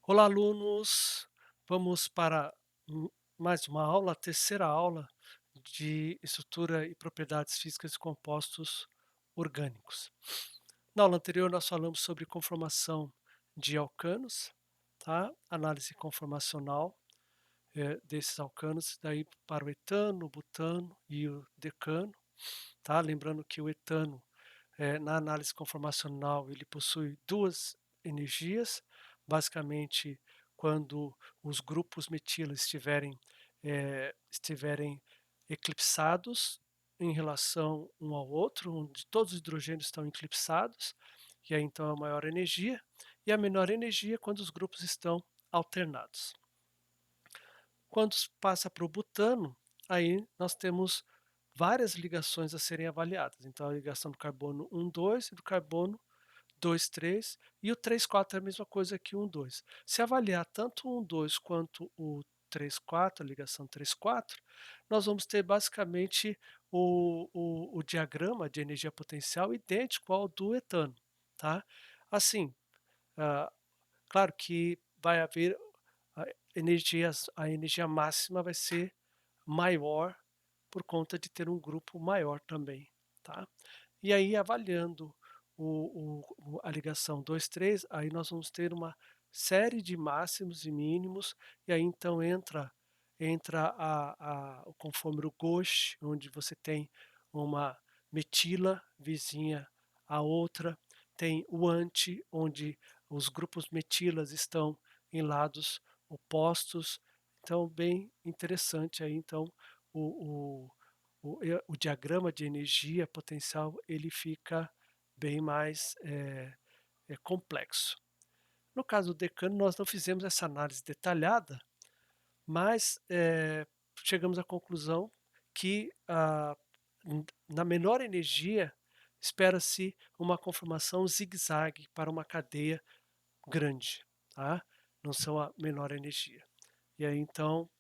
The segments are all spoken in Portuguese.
Olá, alunos! Vamos para mais uma aula, a terceira aula de estrutura e propriedades físicas de compostos orgânicos. Na aula anterior, nós falamos sobre conformação de alcanos, tá? Análise conformacional desses alcanos, daí para o etano, o butano e o decano, tá? Lembrando que o etano na análise conformacional, ele possui duas energias, basicamente quando os grupos metila estiverem eclipsados em relação um ao outro, onde todos os hidrogênios estão eclipsados, e aí então é a maior energia, e a menor energia quando os grupos estão alternados. Quando passa para o butano, aí nós temos várias ligações a serem avaliadas. Então, a ligação do carbono 1, 2 e do carbono 2, 3, e o 3, 4 é a mesma coisa que o 1, 2. Se avaliar tanto o 1, 2 quanto o 3, 4, a ligação 3, 4, nós vamos ter basicamente o diagrama de energia potencial idêntico ao do etano, tá? Assim, ah, claro que vai haver a energia máxima vai ser maior por conta de ter um grupo maior também, tá? E aí avaliando a ligação 2, 3, aí nós vamos ter uma série de máximos e mínimos, e aí então entra o conforme gauche, onde você tem uma metila vizinha à outra, tem o anti, onde os grupos metilas estão em lados opostos, então bem interessante aí então o, o diagrama de energia potencial ele fica bem mais complexo. No caso do decano, nós não fizemos essa análise detalhada, mas chegamos à conclusão que na menor energia espera-se uma conformação zigue-zague para uma cadeia grande, tá? Não são a menor energia. E aí então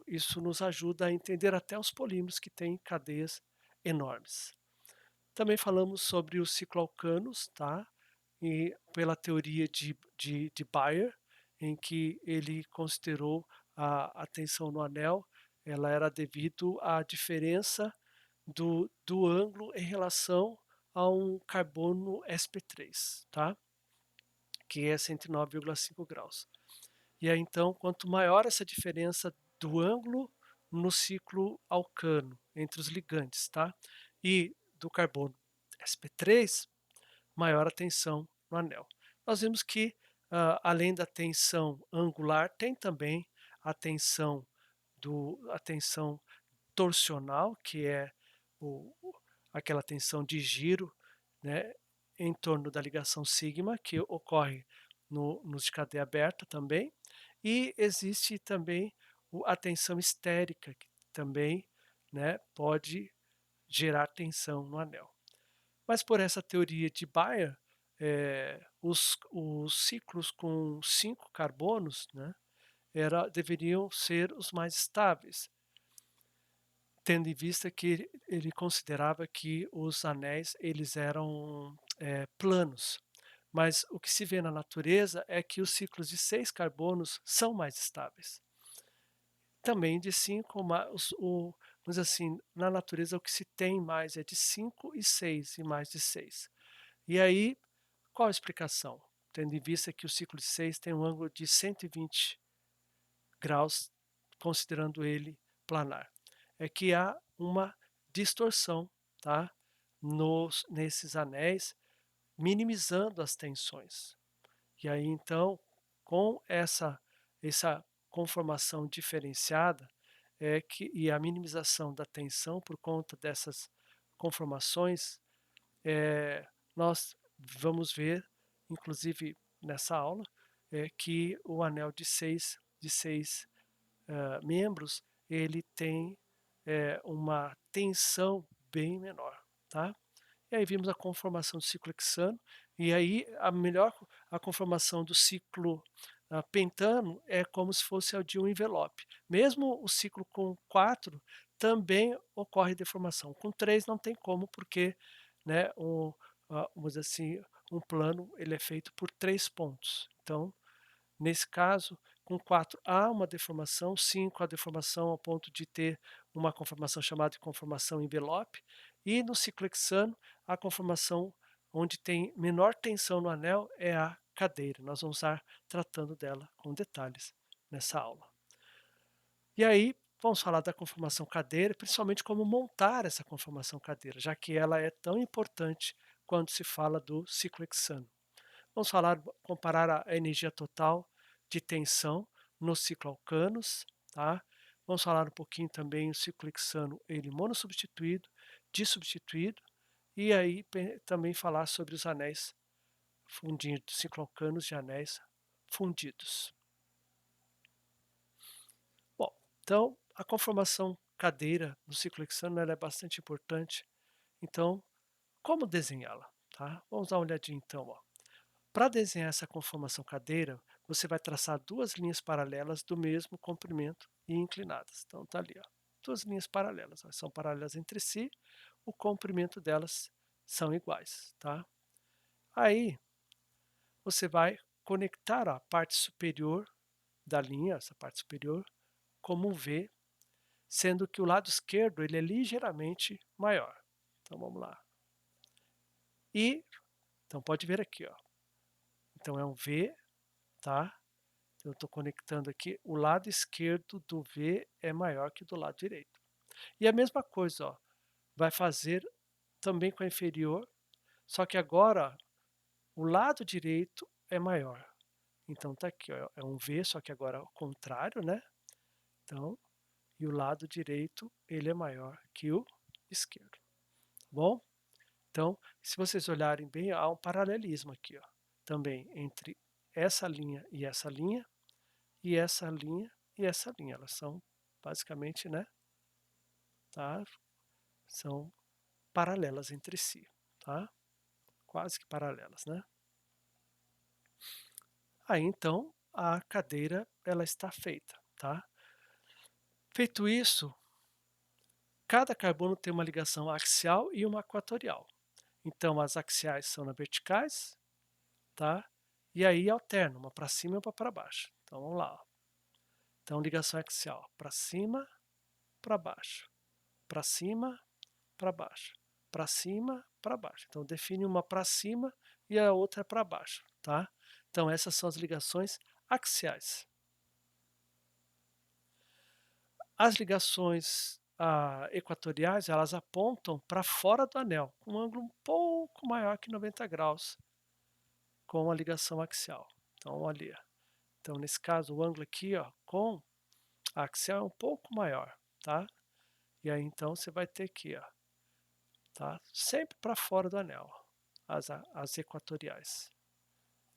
isso nos ajuda a entender até os polímeros que têm cadeias enormes. Também falamos sobre os cicloalcanos, tá? E pela teoria de Bayer, em que ele considerou a tensão no anel, ela era devido à diferença do ângulo em relação a um carbono sp3, tá? Que é 109,5 graus. E aí então, quanto maior essa diferença do ângulo no ciclo alcano entre os ligantes, tá? E do carbono sp3, maior a tensão no anel. Nós vimos que, além da tensão angular, tem também a tensão a tensão torsional, que é o, aquela tensão de giro, né, em torno da ligação sigma, que ocorre nos de cadeia aberta também, e existe também a tensão estérica, que também, né, pode gerar tensão no anel. Mas por essa teoria de Bayer, os ciclos com 5 carbonos, né, deveriam ser os mais estáveis, tendo em vista que ele considerava que os anéis eles eram planos. Mas o que se vê na natureza é que os ciclos de 6 carbonos são mais estáveis. Também de 5, mas assim, na natureza o que se tem mais é de 5 e 6 e mais de 6. E aí, qual a explicação? Tendo em vista que o ciclo de 6 tem um ângulo de 120 graus, considerando ele planar. É que há uma distorção, tá? Nesses anéis, minimizando as tensões. E aí, então, com essa conformação diferenciada, e a minimização da tensão por conta dessas conformações, nós vamos ver, inclusive nessa aula, que o anel de seis membros, ele tem uma tensão bem menor, tá? E aí vimos a conformação do ciclo hexano, e aí a conformação do ciclo pentano é como se fosse a de um envelope. Mesmo o ciclo com 4 também ocorre deformação. Com 3 não tem como, porque, né, vamos dizer assim, um plano ele é feito por 3 pontos. Então, Nesse caso, com 4 há uma deformação, 5 a deformação ao ponto de ter uma conformação chamada de conformação envelope, e no ciclo hexano, a conformação onde tem menor tensão no anel é a cadeira. Nós vamos estar tratando dela com detalhes nessa aula. E aí, vamos falar da conformação cadeira, principalmente como montar essa conformação cadeira, já que ela é tão importante quando se fala do ciclo hexano. Vamos falar, comparar a energia total de tensão no ciclo alcanos, tá? Vamos falar um pouquinho também o ciclo hexano, ele monossubstituído, dissubstituído, e aí também falar sobre os anéis fundidos, ciclo alcanos de anéis fundidos. Bom, então a conformação cadeira no ciclo hexano ela é bastante importante. Então, como desenhá-la? Tá? Vamos dar uma olhadinha então. Para desenhar essa conformação cadeira, você vai traçar duas linhas paralelas do mesmo comprimento e inclinadas. Então tá ali, ó, duas linhas paralelas, ó, são paralelas entre si, o comprimento delas são iguais, tá? Aí você vai conectar a parte superior da linha, essa parte superior, como um V, sendo que o lado esquerdo ele é ligeiramente maior. Então vamos lá. E então pode ver aqui, ó. Então é um V, tá? Eu estou conectando aqui, o lado esquerdo do V é maior que do lado direito. E a mesma coisa, ó, vai fazer também com a inferior, só que agora o lado direito é maior. Então tá aqui, ó, é um V, só que agora ao contrário, né? Então, e o lado direito ele é maior que o esquerdo. Tá bom? Então, se vocês olharem bem, há um paralelismo aqui, ó, também entre essa linha e essa linha, e essa linha e essa linha. Elas são basicamente, né, tá? São paralelas entre si, tá? Quase que paralelas, né? Aí então a cadeira ela está feita, tá? Feito isso, cada carbono tem uma ligação axial e uma equatorial. Então as axiais são nas verticais, tá? E aí alterna uma para cima e uma para baixo. Então vamos lá. Ó. Então ligação axial para cima, para baixo, para cima, para baixo, para cima, para baixo. Então define uma para cima e a outra para baixo, tá? Então essas são as ligações axiais. As ligações equatoriais, elas apontam para fora do anel, com um ângulo um pouco maior que 90 graus, com a ligação axial. Então, olha, então nesse caso o ângulo aqui, ó, com a axial é um pouco maior, tá? E aí então você vai ter aqui, ó, tá? Sempre para fora do anel, as equatoriais,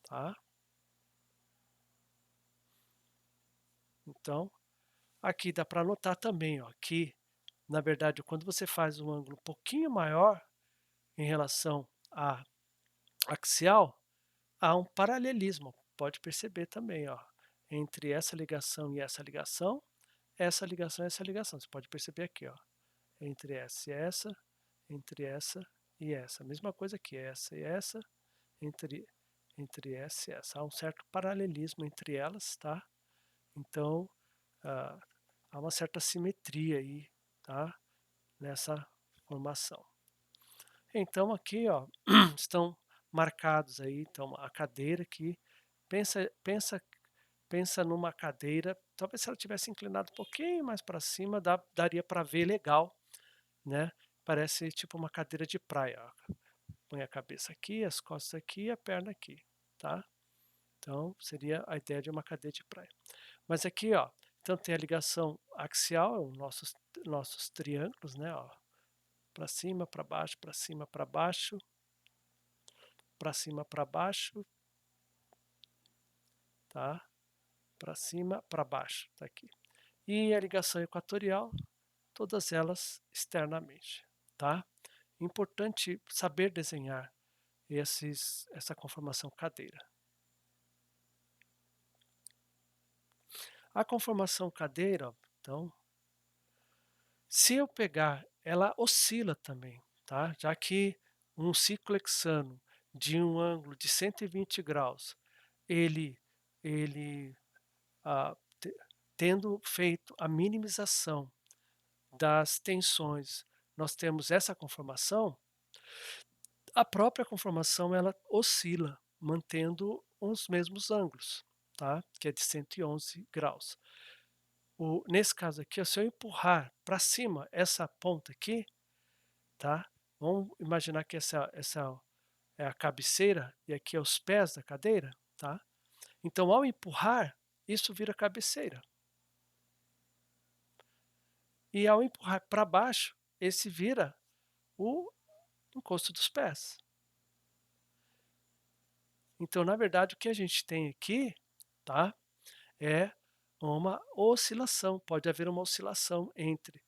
tá? Então, aqui dá para notar também, ó, que na verdade quando você faz um ângulo um pouquinho maior em relação à axial, há um paralelismo, pode perceber também, ó, entre essa ligação e essa ligação, essa ligação e essa ligação. Você pode perceber aqui, ó, entre essa e essa, entre essa e essa. Mesma coisa aqui, essa e essa, entre, entre essa e essa. Há um certo paralelismo entre elas, tá? Então, ah, há uma certa simetria aí, tá? Nessa formação. Então aqui, ó, estão marcados aí, então a cadeira aqui, pensa numa cadeira, talvez se ela tivesse inclinado um pouquinho mais para cima, daria para ver legal, né? Parece tipo uma cadeira de praia, ó. Põe a cabeça aqui, as costas aqui e a perna aqui, tá? Então seria a ideia de uma cadeira de praia. Mas aqui, ó, então tem a ligação axial, os nossos triângulos, né, ó, para cima, para baixo, para cima, para baixo, para cima, para baixo, tá? Para cima, para baixo, tá aqui. E a ligação equatorial, todas elas externamente, tá? Importante saber desenhar essa conformação cadeira. A conformação cadeira, então, se eu pegar, ela oscila também, tá? Já que um ciclo hexano de um ângulo de 120 graus, ele ele, ah, te tendo feito a minimização das tensões, nós temos essa conformação, a própria conformação ela oscila, mantendo os mesmos ângulos, tá, que é de 111 graus. Nesse caso aqui, se eu empurrar para cima essa ponta aqui, tá, vamos imaginar que essa é a cabeceira e aqui é os pés da cadeira, tá. Então ao empurrar, isso vira cabeceira. E ao empurrar para baixo, esse vira o encosto dos pés. Então, na verdade, o que a gente tem aqui, tá, é uma oscilação, pode haver uma oscilação entre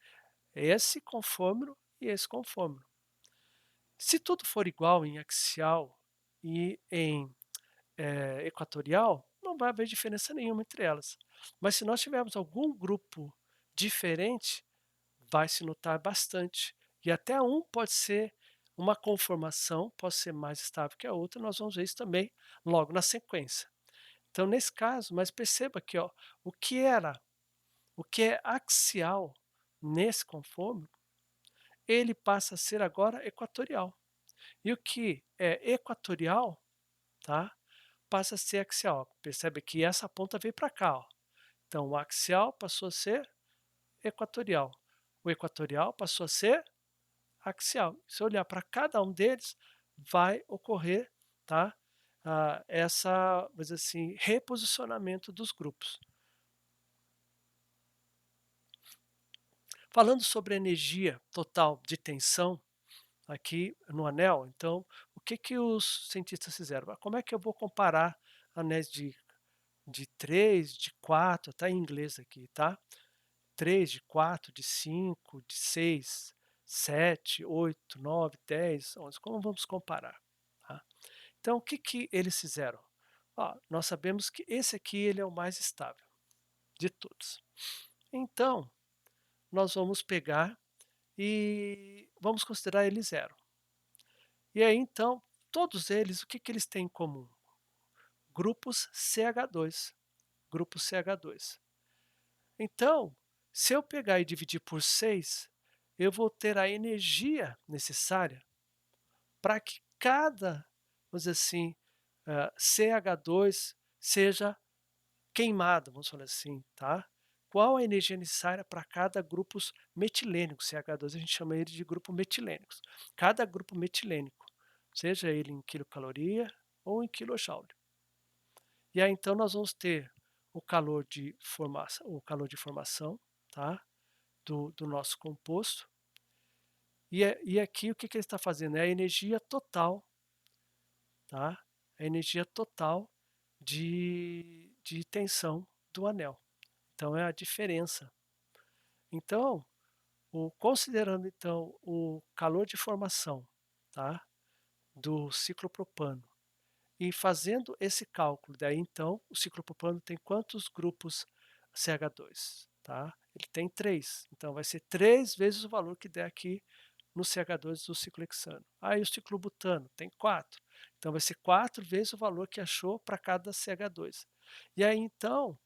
esse confômero e esse confômero. Se tudo for igual em axial e em equatorial, não vai haver diferença nenhuma entre elas. Mas se nós tivermos algum grupo diferente, vai se notar bastante. E até um pode ser uma conformação, pode ser mais estável que a outra, nós vamos ver isso também logo na sequência. Então, nesse caso, mas perceba que ó, o que era, o que é axial nesse conforme, ele passa a ser agora equatorial. E o que é equatorial, tá, passa a ser axial. Percebe que essa ponta veio para cá. Ó. Então, o axial passou a ser equatorial. O equatorial passou a ser axial. Se eu olhar para cada um deles, vai ocorrer, tá, essa, vamos dizer assim, reposicionamento dos grupos. Falando sobre a energia total de tensão aqui no anel, então, o que que os cientistas fizeram? Como é que eu vou comparar anéis de 3, de 4, tá em inglês aqui, tá? 3, de 4, de 5, de 6, 7, 8, 9, 10, 11. Como vamos comparar? Tá? Então, o que que eles fizeram? Ó, nós sabemos que esse aqui ele é o mais estável de todos. Então, nós vamos pegar e vamos considerar ele zero. E aí, então, todos eles, o que que eles têm em comum? Grupos CH2, grupos CH2. Então, se eu pegar e dividir por 6, eu vou ter a energia necessária para que cada, vamos dizer assim, CH2 seja queimado, vamos falar assim, tá? Qual a energia necessária para cada grupo metilênico, CH2, a gente chama ele de grupo metilênicos. Cada grupo metilênico, seja ele em quilocaloria ou em quilojoule. E aí então nós vamos ter o calor de formação, tá? Do nosso composto. E aqui o que, que ele está fazendo? É a energia total, tá? A energia total de tensão do anel. Então é a diferença. Então, considerando então o calor de formação, tá? Do ciclopropano e fazendo esse cálculo, daí então o ciclopropano tem quantos grupos CH2, tá? Ele tem 3, então vai ser 3 vezes o valor que der aqui no CH2 do ciclohexano. Aí o ciclobutano tem 4, então vai ser 4 vezes o valor que achou para cada CH2. E aí então,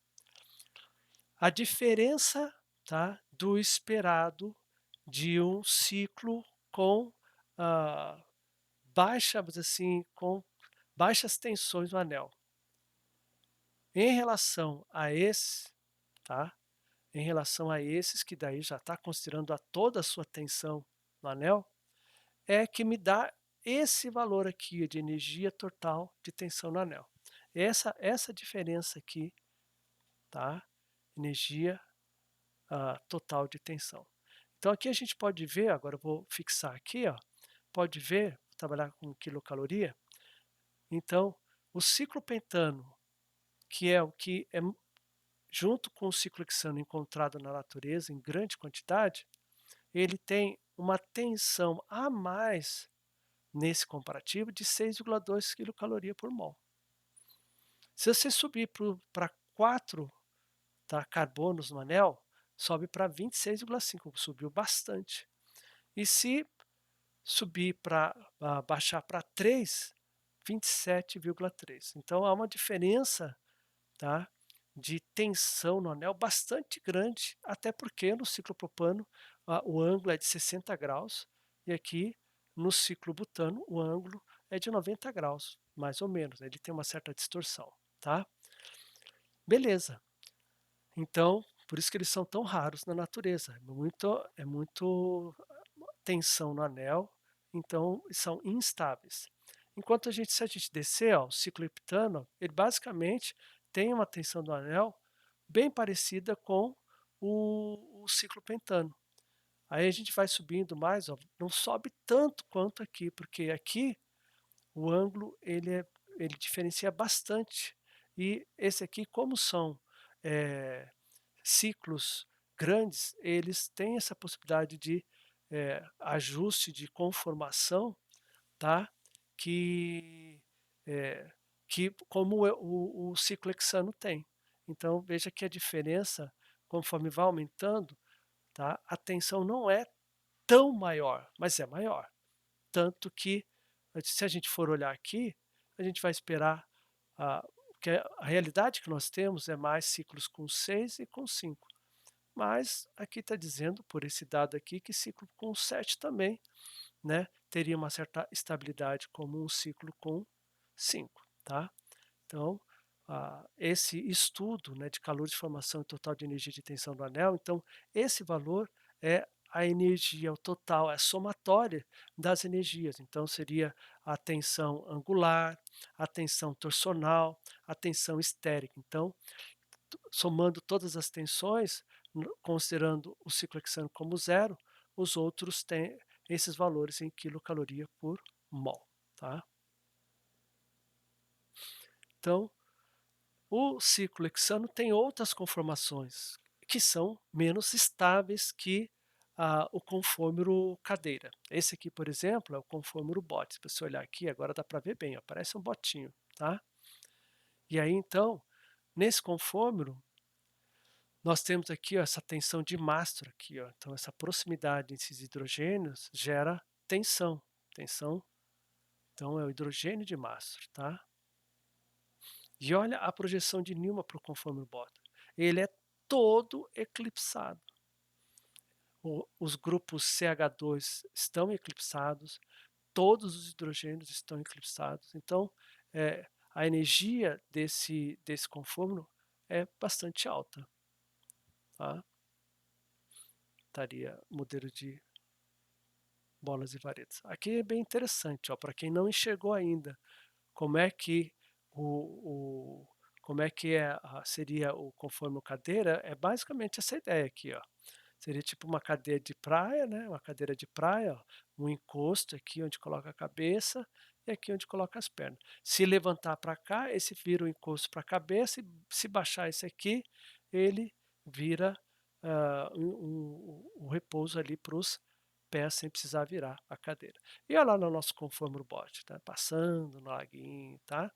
a diferença, tá, do esperado de um ciclo com ah, baixa, vamos dizer assim, com baixas tensões no anel. Em relação a esse, tá? Em relação a esses, que daí já está considerando toda a sua tensão no anel, é que me dá esse valor aqui de energia total de tensão no anel. Essa diferença aqui, tá? Energia total de tensão. Então aqui a gente pode ver, agora eu vou fixar aqui, ó, pode ver, vou trabalhar com quilocaloria, então o ciclopentano, que é o que é junto com o ciclohexano encontrado na natureza em grande quantidade, ele tem uma tensão a mais nesse comparativo de 6,2 quilocaloria por mol. Se você subir para 4, tá, carbonos no anel, sobe para 26,5, subiu bastante. E se subir para baixar para 3, 27,3. Então há uma diferença tá, de tensão no anel bastante grande, até porque no ciclo propano, o ângulo é de 60 graus, e aqui no ciclo butano o ângulo é de 90 graus, mais ou menos, ele tem uma certa distorção, tá. Beleza, então, por isso que eles são tão raros na natureza, é muito tensão no anel, então são instáveis. Enquanto se a gente descer, ó, o ciclo heptano, ele basicamente tem uma tensão do anel bem parecida com o ciclo pentano. Aí a gente vai subindo mais, ó, não sobe tanto quanto aqui, porque aqui o ângulo ele diferencia bastante. E esse aqui, como são eh, ciclos grandes, eles têm essa possibilidade de ajuste de conformação, tá? Que, eh, que como o ciclo hexano tem. Então veja que a diferença, conforme vai aumentando, tá? A tensão não é tão maior, mas é maior. Tanto que, se a gente for olhar aqui, a gente vai esperar a, que a realidade que nós temos é mais ciclos com 6 e com 5. Mas aqui está dizendo, por esse dado aqui, que ciclo com 7 também, né, teria uma certa estabilidade como um ciclo com 5, tá? Então, esse estudo, né, de calor de formação e total de energia de tensão do anel, então esse valor é a energia, o total, é a somatória das energias. Então seria a tensão angular, a tensão torsional, a tensão estérica. Então, somando todas as tensões, considerando o ciclo hexano como zero, os outros têm esses valores em quilocaloria por mol, tá? Então, o ciclo hexano tem outras conformações que são menos estáveis que o conformero cadeira. Esse aqui, por exemplo, é o conformero bote. Se você olhar aqui, agora dá para ver bem, ó, parece um botinho, tá? E aí, então, nesse conformero, nós temos aqui, ó, essa tensão de mastro aqui, ó. Então essa proximidade desses hidrogênios gera tensão. Tensão, então é o hidrogênio de mastro, tá? E olha a projeção de Newman para o conforme bota. Ele é todo eclipsado. Os grupos CH2 estão eclipsados, todos os hidrogênios estão eclipsados. Então, a energia desse conforme é bastante alta, tá? Estaria modelo de bolas e varetas. Aqui é bem interessante, ó, para quem não enxergou ainda, como é que o como é que seria o conforme cadeira, é basicamente essa ideia aqui, ó. Seria tipo uma cadeira de praia, né? Uma cadeira de praia, ó, um encosto aqui onde coloca a cabeça e aqui onde coloca as pernas. Se levantar para cá, esse vira o encosto para a cabeça e se baixar esse aqui, ele vira um repouso ali para os pés sem precisar virar a cadeira. E olha lá no nosso conforme bot, tá? Passando no laguinho, tá?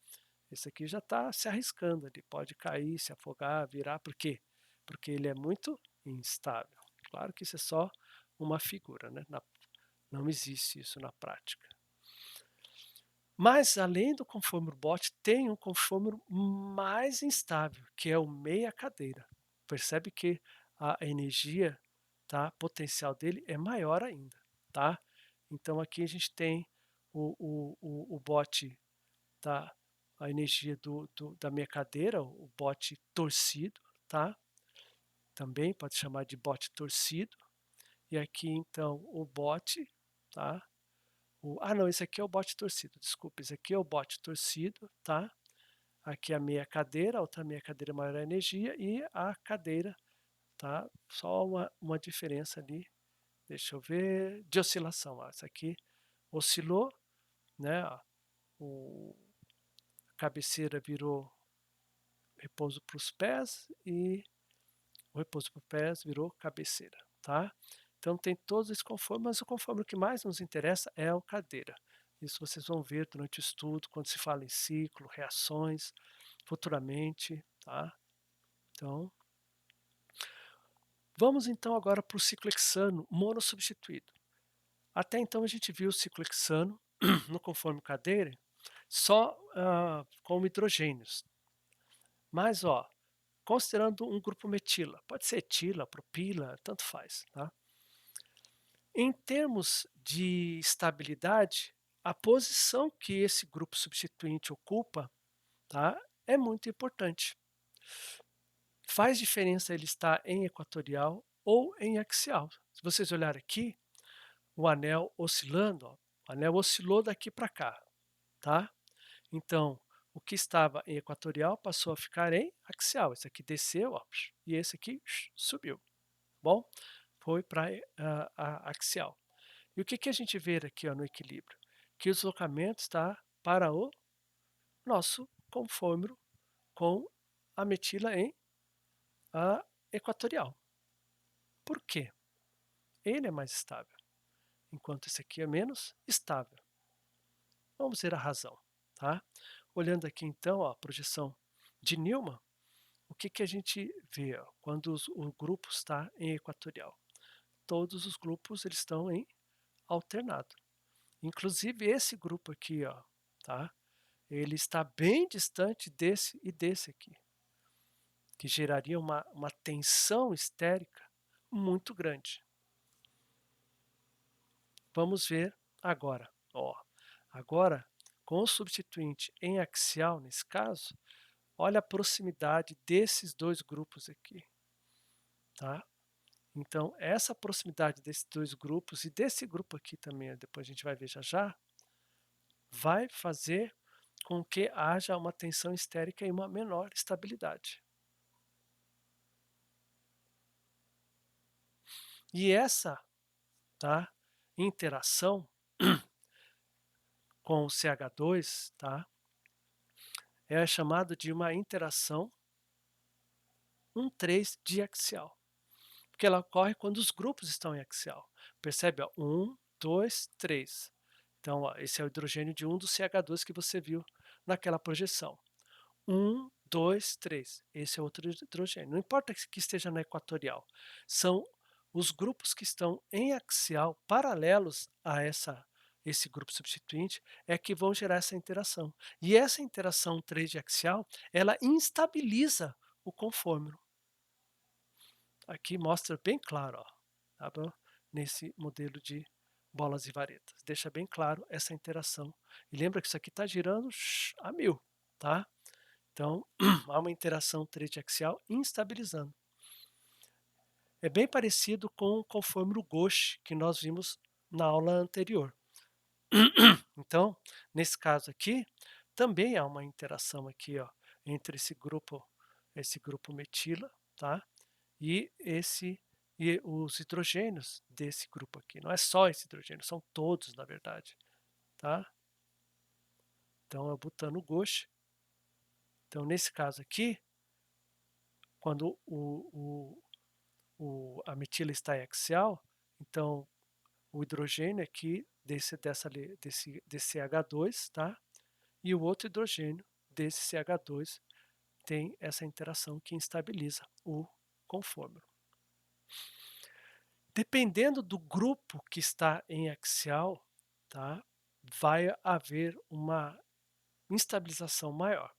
Esse aqui já está se arriscando, ele pode cair, se afogar, virar, por quê? Porque ele é muito instável. Claro que isso é só uma figura, né? Não existe isso na prática. Mas além do conformer bot, tem um conformer mais instável, que é o meia cadeira. Percebe que a energia, tá, potencial dele é maior ainda, tá? Então aqui a gente tem o bot, tá? A energia da meia cadeira, o bot torcido, tá? Também pode chamar de bot torcido. E aqui então o bot, tá? Não, esse aqui é o bot torcido, desculpa, esse aqui é o bot torcido, tá? Aqui a meia cadeira, a outra meia cadeira maior a energia e a cadeira, tá? Só uma diferença ali, deixa eu ver, de oscilação. Ó, essa aqui oscilou, né? O, a cabeceira virou repouso para os pés e o repouso para os pés virou cabeceira, tá? Então tem todos esses conformes, mas o conforme que mais nos interessa é o cadeira. Isso vocês vão ver durante o estudo, quando se fala em ciclo, reações, futuramente, tá? Então, vamos então agora para o ciclo hexano monossubstituído. Até então a gente viu o ciclo hexano no conforme cadeira só como hidrogênios. Mas, ó, considerando um grupo metila, pode ser etila, propila, tanto faz, tá? Em termos de estabilidade, a posição que esse grupo substituinte ocupa, tá, é muito importante. Faz diferença ele estar em equatorial ou em axial. Se vocês olharem aqui, o anel oscilando, ó, o anel oscilou daqui para cá, tá? Então, o que estava em equatorial passou a ficar em axial. Esse aqui desceu, ó, e esse aqui subiu. Bom, foi para a axial. E o que, que a gente vê aqui, ó, no equilíbrio? Que o deslocamento está para o nosso confômero com a metila em equatorial. Por quê? Ele é mais estável, enquanto esse aqui é menos estável. Vamos ver a razão, tá? Olhando aqui então, ó, a projeção de Newman, o que, que a gente vê, ó, quando o grupo está em equatorial? Todos os grupos eles estão em alternado. Inclusive esse grupo aqui, ó, tá? Ele está bem distante desse e desse aqui, que geraria uma tensão histérica muito grande. Vamos ver agora. Ó, agora, com o substituinte em axial, nesse caso, olha a proximidade desses dois grupos aqui, tá? Então, essa proximidade desses dois grupos e desse grupo aqui também, depois a gente vai ver já já, vai fazer com que haja uma tensão histérica e uma menor estabilidade. E essa, tá, interação com o CH2, tá, é chamada de uma interação 1,3 diaxial, porque ela ocorre quando os grupos estão em axial. Percebe? Ó, 1, 2, 3. Então, ó, esse é o hidrogênio de 1 do CH2 que você viu naquela projeção. 1, 2, 3. Esse é outro hidrogênio. Não importa que esteja na equatorial. São os grupos que estão em axial, paralelos a esse grupo substituinte, é que vão gerar essa interação. E essa interação 3 de axial, ela instabiliza o conforme. Aqui mostra bem claro, ó, tá bom? Nesse modelo de bolas e varetas. Deixa bem claro essa interação. E lembra que isso aqui está girando a 1000, tá? Então, há uma interação triaxial instabilizando. É bem parecido com o conforme Gauche que nós vimos na aula anterior. Então, nesse caso aqui, também há uma interação aqui, ó, entre esse grupo metila, tá? E os hidrogênios desse grupo aqui. Não é só esse hidrogênio, são todos, na verdade, tá? Então, é o butano Gauche. Então, nesse caso aqui, quando a metila está em axial, então o hidrogênio aqui desse H2, tá? E o outro hidrogênio desse CH2 tem essa interação que instabiliza o conforme. Dependendo do grupo que está em axial, tá? Vai haver uma instabilização maior.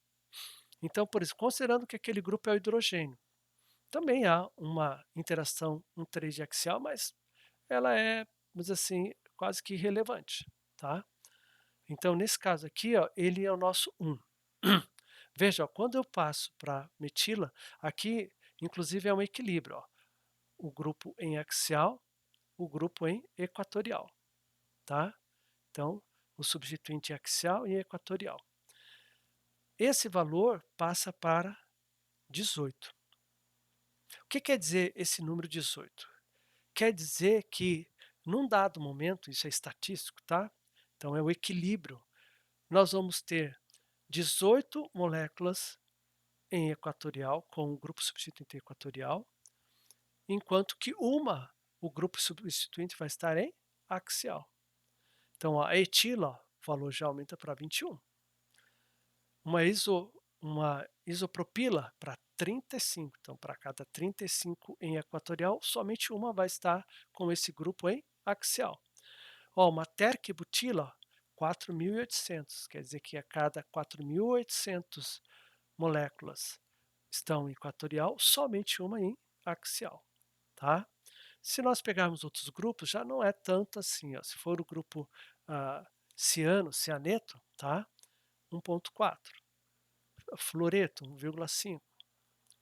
Então, por isso, considerando que aquele grupo é o hidrogênio, também há uma interação 1,3 axial, mas ela é, vamos dizer assim, quase que irrelevante, tá? Então, nesse caso aqui, ó, ele é o nosso 1. Veja, ó, quando eu passo para metila, aqui, inclusive, é um equilíbrio. Ó, o grupo em axial, o grupo em equatorial, tá? Então, o substituinte axial e equatorial. Esse valor passa para 18. O que quer dizer esse número 18? Quer dizer que, num dado momento, isso é estatístico, tá? Então, é o equilíbrio. Nós vamos ter 18 moléculas em equatorial, com o grupo substituinte equatorial, enquanto que o grupo substituinte vai estar em axial. Então, a etila, o valor já aumenta para 21. Uma isopropila para 35. Então, para cada 35 em equatorial, somente uma vai estar com esse grupo em axial. Ó, uma terquebutila, 4.800. Quer dizer que a cada 4.800 moléculas estão em equatorial, somente uma em axial, tá? Se nós pegarmos outros grupos, já não é tanto assim, ó. Se for o grupo ciano, cianeto, tá? 1,4. Fluoreto, 1,5.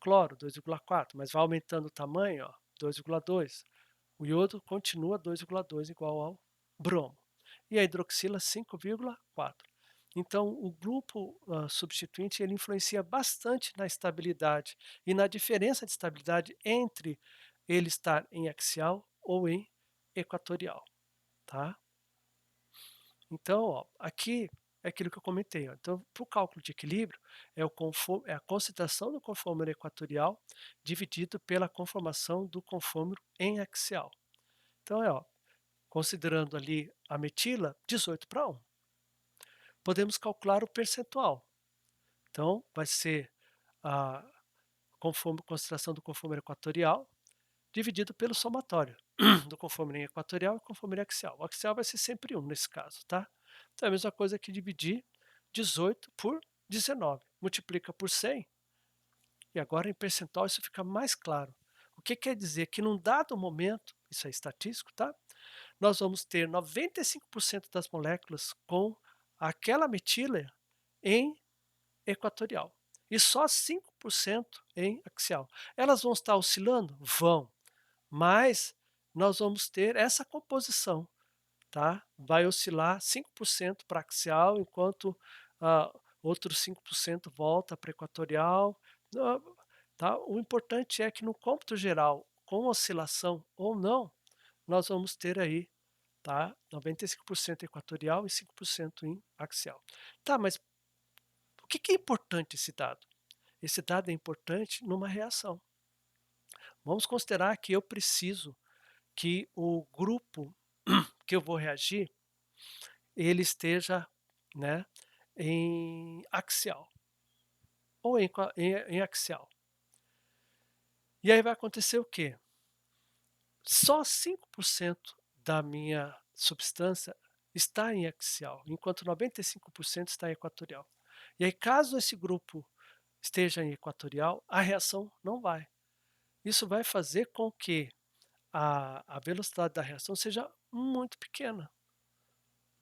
Cloro, 2,4. Mas vai aumentando o tamanho, ó, 2,2. O iodo continua 2,2 igual ao bromo. E a hidroxila 5,4. Então, o grupo substituinte ele influencia bastante na estabilidade e na diferença de estabilidade entre ele estar em axial ou em equatorial, tá? Então, ó, aqui é aquilo que eu comentei. Ó. Então, para o cálculo de equilíbrio, é a concentração do conformero equatorial dividido pela conformação do conformero em axial. Então, ó, considerando ali a metila, 18:1. Podemos calcular o percentual. Então, vai ser a concentração do conformero equatorial dividido pelo somatório do conformero equatorial e conformero axial. O axial vai ser sempre 1 nesse caso, tá? Então é a mesma coisa que dividir 18 por 19. Multiplica por 100 e agora em percentual isso fica mais claro. O que quer dizer? Que num dado momento, isso é estatístico, tá? Nós vamos ter 95% das moléculas com aquela metila em equatorial e só 5% em axial. Elas vão estar oscilando? Vão, mas nós vamos ter essa composição, tá? Vai oscilar 5% para axial, enquanto outros 5% volta para equatorial. Tá? O importante é que no cômputo geral, com oscilação ou não, nós vamos ter aí, tá? 95% equatorial e 5% em axial. Tá, mas o que é importante esse dado? Esse dado é importante numa reação. Vamos considerar que eu preciso que o grupo que eu vou reagir, ele esteja, né, em axial ou em axial. E aí vai acontecer o quê? Só 5% da minha substância está em axial, enquanto 95% está em equatorial. E aí, caso esse grupo esteja em equatorial, a reação não vai. Isso vai fazer com que a velocidade da reação seja muito pequena,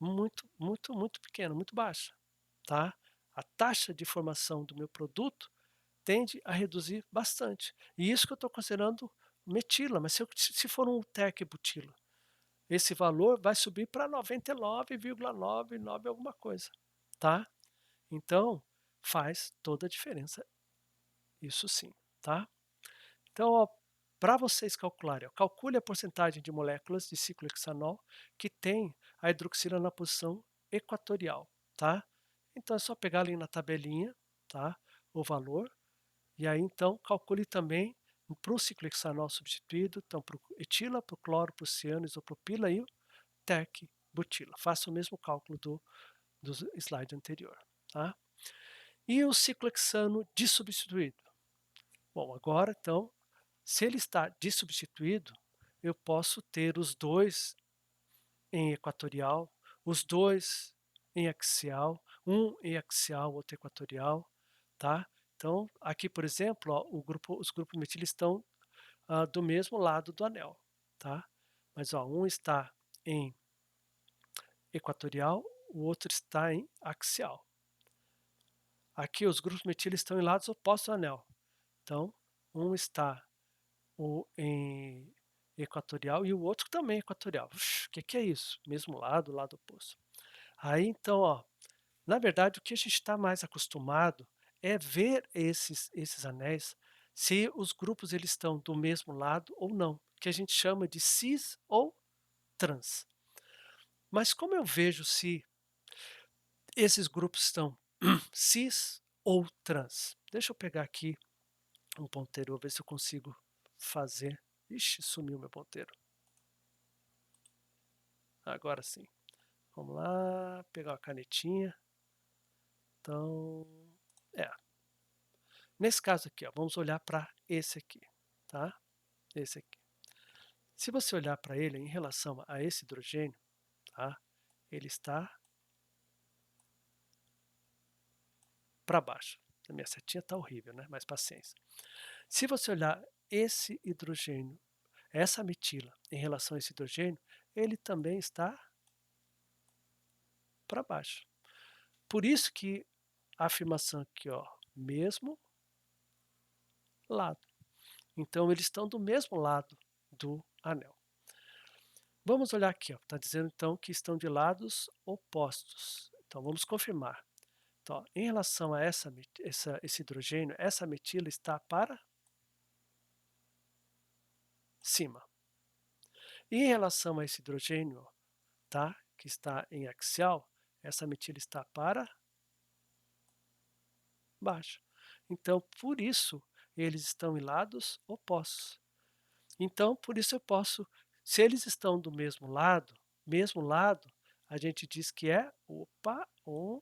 muito pequena, muito baixa, tá? A taxa de formação do meu produto tende a reduzir bastante. E isso que eu estou considerando metila, mas se for um tec butila, esse valor vai subir para 99,99 alguma coisa, tá? Então, faz toda a diferença, isso sim, tá? Então, para vocês calcularem, ó, calcule a porcentagem de moléculas de ciclohexanol que tem a hidroxila na posição equatorial, tá? Então é só pegar ali na tabelinha, tá? O valor, e aí então calcule também para o ciclohexanol substituído, então para o etila, para o cloro, para o ciano, isopropila e o tec butila. Faça o mesmo cálculo do slide anterior, tá? E o ciclohexano dissubstituído? Bom, agora então se ele está dissubstituído, eu posso ter os dois em equatorial, os dois em axial, um em axial, outro equatorial, tá? Então, aqui, por exemplo, ó, os grupos metil estão do mesmo lado do anel, tá? Mas ó, um está em equatorial, o outro está em axial. Aqui os grupos metil estão em lados opostos ao anel. Então, um está em equatorial e o outro também equatorial. O que é isso? Mesmo lado oposto. Aí então, ó, na verdade, o que a gente está mais acostumado é ver esses anéis se os grupos eles estão do mesmo lado ou não, que a gente chama de cis ou trans. Mas como eu vejo se esses grupos estão cis ou trans? Deixa eu pegar aqui um ponteiro, vou ver se eu consigo fazer. Ixi, sumiu meu ponteiro. Agora sim. Vamos lá, pegar uma canetinha. Então, é. Nesse caso aqui, ó, vamos olhar para esse aqui, tá? Esse aqui. Se você olhar para ele em relação a esse hidrogênio, tá? Ele está para baixo. A minha setinha está horrível, né, mas paciência. Se você olhar esse hidrogênio, essa metila em relação a esse hidrogênio, ele também está para baixo. Por isso que a afirmação aqui, ó, mesmo lado. Então eles estão do mesmo lado do anel. Vamos olhar aqui, está dizendo então que estão de lados opostos. Então vamos confirmar. Então, ó, em relação a esse hidrogênio, essa metila está para cima. E em relação a esse hidrogênio, tá, que está em axial, essa metila está para baixo. Então, por isso, eles estão em lados opostos. Então, por isso eu posso, se eles estão do mesmo lado, a gente diz que é, opa, um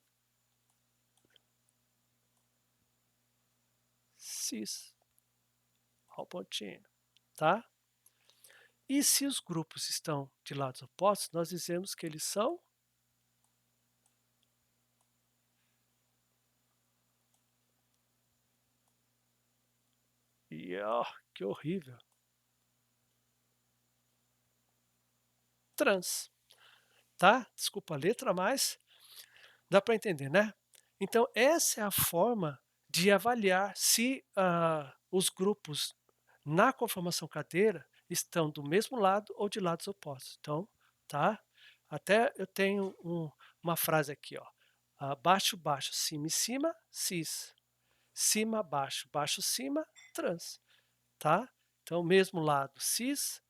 cis, ao pontinho, tá? E se os grupos estão de lados opostos, nós dizemos que eles são e ó, que horrível, trans, tá? Desculpa a letra, mas dá para entender, né? Então, essa é a forma de avaliar se os grupos na conformação cadeira estão do mesmo lado ou de lados opostos. Então, tá? Até eu tenho uma frase aqui, ó. Baixo, baixo, cima e cima, cis. Cima, baixo, baixo, cima, trans. Tá? Então, mesmo lado, cis.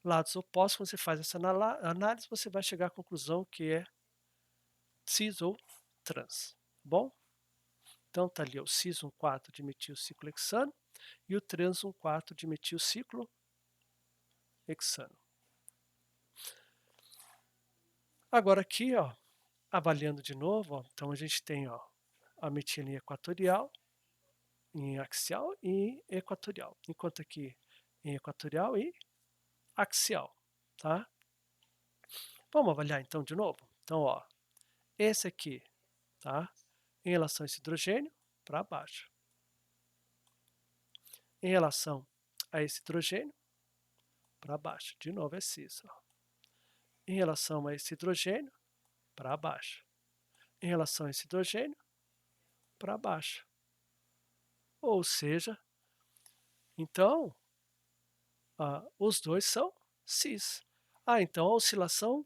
Lados opostos, quando você faz essa análise, você vai chegar à conclusão que é cis ou trans. Bom? Então está ali o cis 1,4 de metilciclohexano e o trans 1,4 de metilciclohexano. Agora aqui, ó, avaliando de novo, ó, então a gente tem, ó, a metila em equatorial, em axial e equatorial, enquanto aqui em equatorial e axial, tá? Vamos avaliar então de novo? Então, ó, esse aqui, tá? Em relação a esse hidrogênio, para baixo. Em relação a esse hidrogênio, para baixo. De novo é cis, ó. Em relação a esse hidrogênio, para baixo. Em relação a esse hidrogênio, para baixo. Ou seja, então, os dois são cis. Então a oscilação,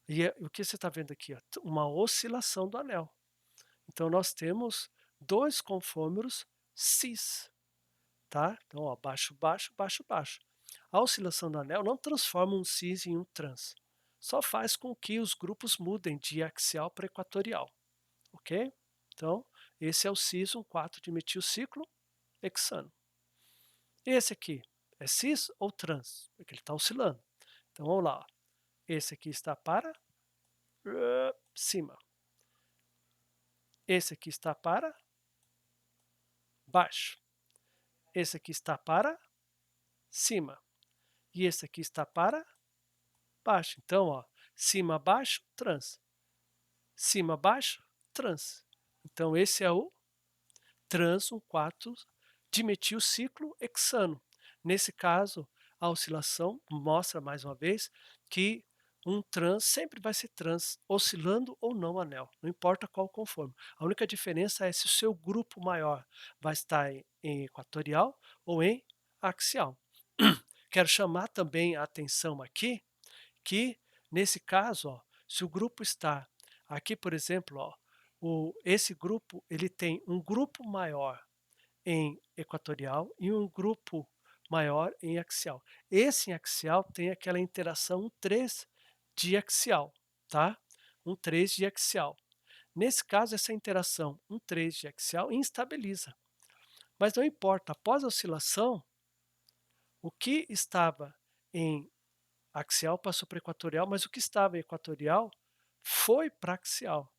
e o que você está vendo aqui? Ó, uma oscilação do anel. Então nós temos dois confômeros cis. Tá? Então, ó, baixo, baixo, baixo, baixo. A oscilação do anel não transforma um cis em um trans. Só faz com que os grupos mudem de axial para equatorial. Ok? Então, esse é o cis 1,4 de metilciclo hexano. Esse aqui é cis ou trans? Porque ele está oscilando. Então, vamos lá. Ó. Esse aqui está para cima. Esse aqui está para baixo. Esse aqui está para cima. E esse aqui está para baixo. Então, ó, cima, baixo, trans. Cima, baixo, trans. Então, esse é o trans 1,4 dimetilciclohexano. Nesse caso, a oscilação mostra mais uma vez que um trans sempre vai ser trans, oscilando ou não o anel, não importa qual conforme. A única diferença é se o seu grupo maior vai estar em equatorial ou em axial. Quero chamar também a atenção aqui que, nesse caso, ó, se o grupo está aqui, por exemplo, ó, esse grupo ele tem um grupo maior em equatorial e um grupo maior em axial. Esse em axial tem aquela interação 3 de axial, tá? 3 de axial. Nesse caso, essa interação 3 de axial instabiliza. Mas não importa, após a oscilação, o que estava em axial passou para equatorial, mas o que estava em equatorial foi para axial,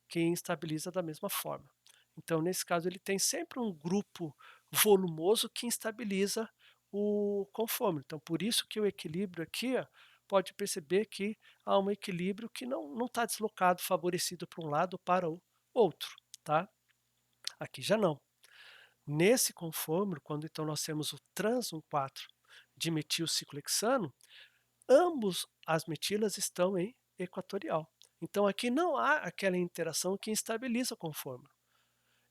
que instabiliza da mesma forma. Então, nesse caso, ele tem sempre um grupo volumoso que instabiliza o conforme. Então, por isso que o equilíbrio aqui, ó, pode perceber que há um equilíbrio que não está deslocado, favorecido para um lado ou para o outro. Tá? Aqui já não. Nesse conforme, quando então nós temos o trans 1,4 dimetilciclohexano, ambos as metilas estão em equatorial. Então aqui não há aquela interação que instabiliza o conforme,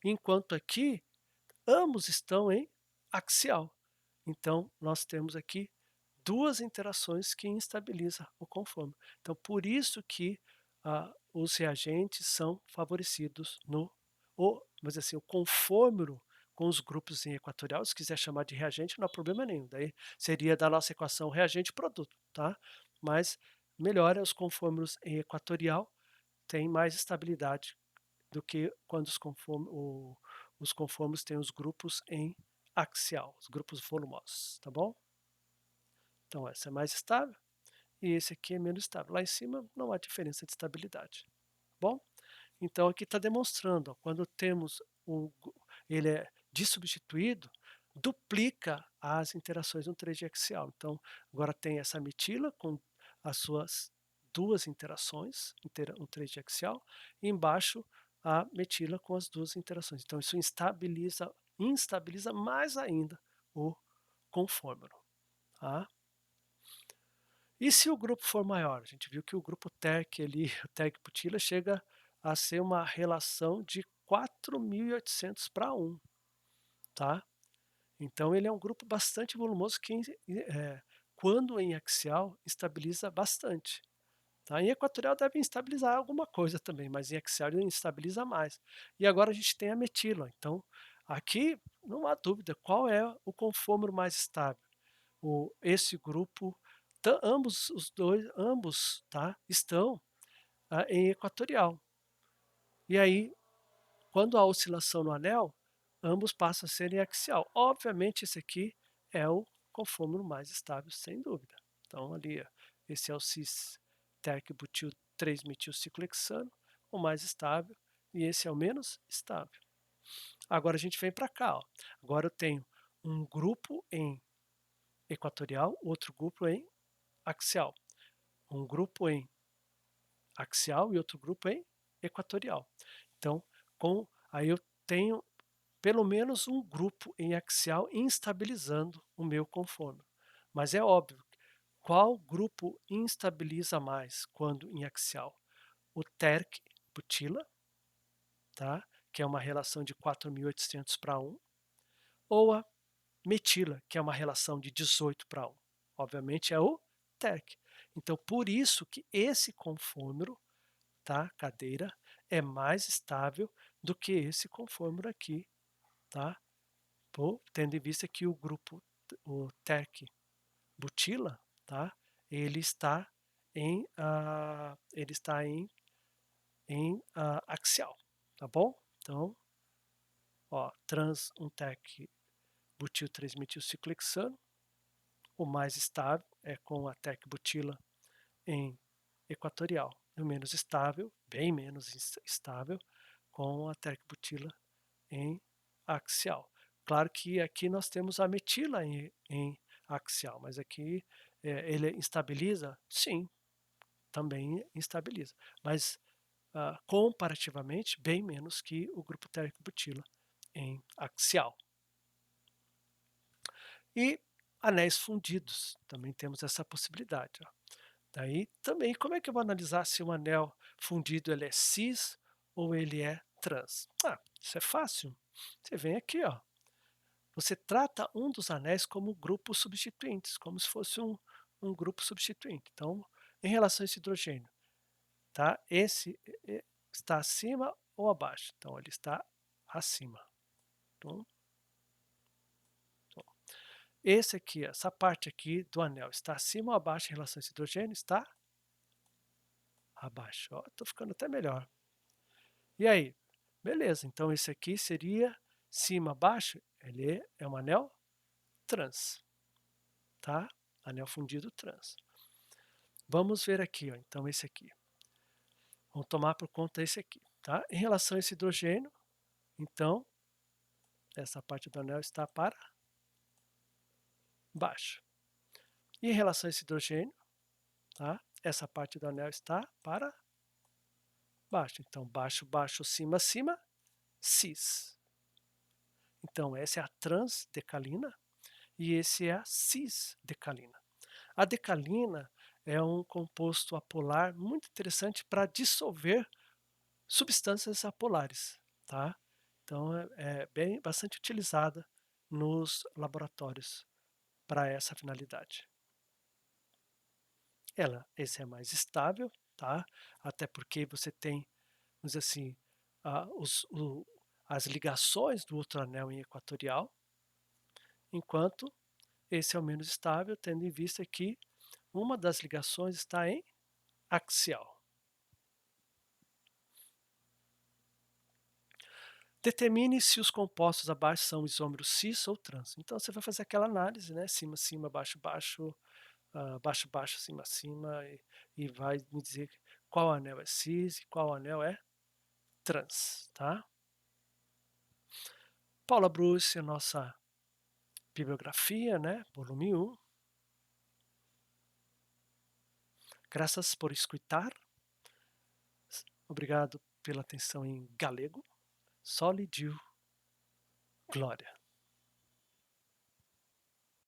enquanto aqui ambos estão em axial. Então nós temos aqui duas interações que instabilizam o conforme. Então por isso que os reagentes são favorecidos no vamos dizer assim, o conforme com os grupos em equatorial. Se quiser chamar de reagente, não há problema nenhum. Daí seria da nossa equação reagente-produto, tá? Mas melhor é os conformes em equatorial, tem mais estabilidade do que quando os conformes têm os grupos em axial, os grupos volumosos, tá bom? Então essa é mais estável e esse aqui é menos estável. Lá em cima não há diferença de estabilidade, tá bom? Então aqui está demonstrando, ó, quando temos ele é dissubstituído, duplica as interações no 3D axial. Então agora tem essa metila com as suas duas interações, um 3D axial, e embaixo a metila com as duas interações. Então isso instabiliza mais ainda o conformero. Tá? E se o grupo for maior? A gente viu que o grupo TEC ali, o TEC-butila, chega a ser uma relação de 4.800 para 1, tá? Então ele é um grupo bastante volumoso que, quando em axial, estabiliza bastante. Tá? Em equatorial deve estabilizar alguma coisa também, mas em axial ele estabiliza mais. E agora a gente tem a metila. Então aqui não há dúvida qual é o conformero mais estável. Esse grupo, ambos, tá, estão em equatorial. E aí, quando há oscilação no anel, ambos passam a ser em axial. Obviamente, esse aqui é o conformero mais estável, sem dúvida. Então, ali, ó, esse é o cis-terc-butil 3-metilciclohexano, o mais estável, e esse é o menos estável. Agora a gente vem para cá. Ó. Agora eu tenho um grupo em equatorial, outro grupo em axial. Um grupo em axial e outro grupo em equatorial. Então, aí eu tenho pelo menos um grupo em axial instabilizando o meu conforme. Mas é óbvio, qual grupo instabiliza mais quando em axial? O TERC-butila, tá? Que é uma relação de 4.800 para 1, ou a metila, que é uma relação de 18 para 1. Obviamente é o TERC. Então, por isso que esse conformero, tá, cadeira, é mais estável do que esse conformero aqui, tá? Tendo em vista que o grupo, o TERC butila, tá? Ele está em axial, tá bom? Então, ó, trans 1 TERC butil 3-metilciclohexano, o mais estável é com a TERC butila em equatorial, e o menos estável, bem menos estável, com a TERC butila em axial. Claro que aqui nós temos a metila em axial, mas aqui ele estabiliza? Sim, também estabiliza, mas comparativamente bem menos que o grupo térmico-butila em axial. E anéis fundidos, também temos essa possibilidade. Ó. Daí também, como é que eu vou analisar se um anel fundido ele é cis ou ele é trans? Isso é fácil. Você vem aqui, ó. Você trata um dos anéis como grupo substituintes, como se fosse um grupo substituinte. Então, em relação a esse hidrogênio, tá? Esse está acima ou abaixo? Então, ele está acima. Então, esse aqui, essa parte aqui do anel, está acima ou abaixo em relação a esse hidrogênio? Está abaixo. Estou ficando até melhor. E aí? Beleza, então esse aqui seria cima, abaixo, ele é um anel trans, tá? Anel fundido trans. Vamos ver aqui, ó, então esse aqui. Vamos tomar por conta esse aqui, tá? Em relação a esse hidrogênio, então, essa parte do anel está para baixo. E em relação a esse hidrogênio, tá? Essa parte do anel está para baixo. Então, baixo, baixo, cima, cima, cis. Então essa é a transdecalina e esse é a cisdecalina. A decalina é um composto apolar muito interessante para dissolver substâncias apolares, tá? Então é bem bastante utilizada nos laboratórios para essa finalidade. Esse é mais estável, tá? Até porque você tem, vamos dizer assim, a, os, o, as ligações do outro anel em equatorial, enquanto esse é o menos estável, tendo em vista que uma das ligações está em axial. Determine se os compostos abaixo são isômeros cis ou trans. Então você vai fazer aquela análise, né? Cima, cima, baixo, baixo, baixo, baixo, cima, cima, e vai me dizer qual anel é cis e qual anel é trans, tá? Paula Bruce, a nossa bibliografia, né? Volume 1. Graças por escutar. Obrigado pela atenção em galego. Soli Dio Glória.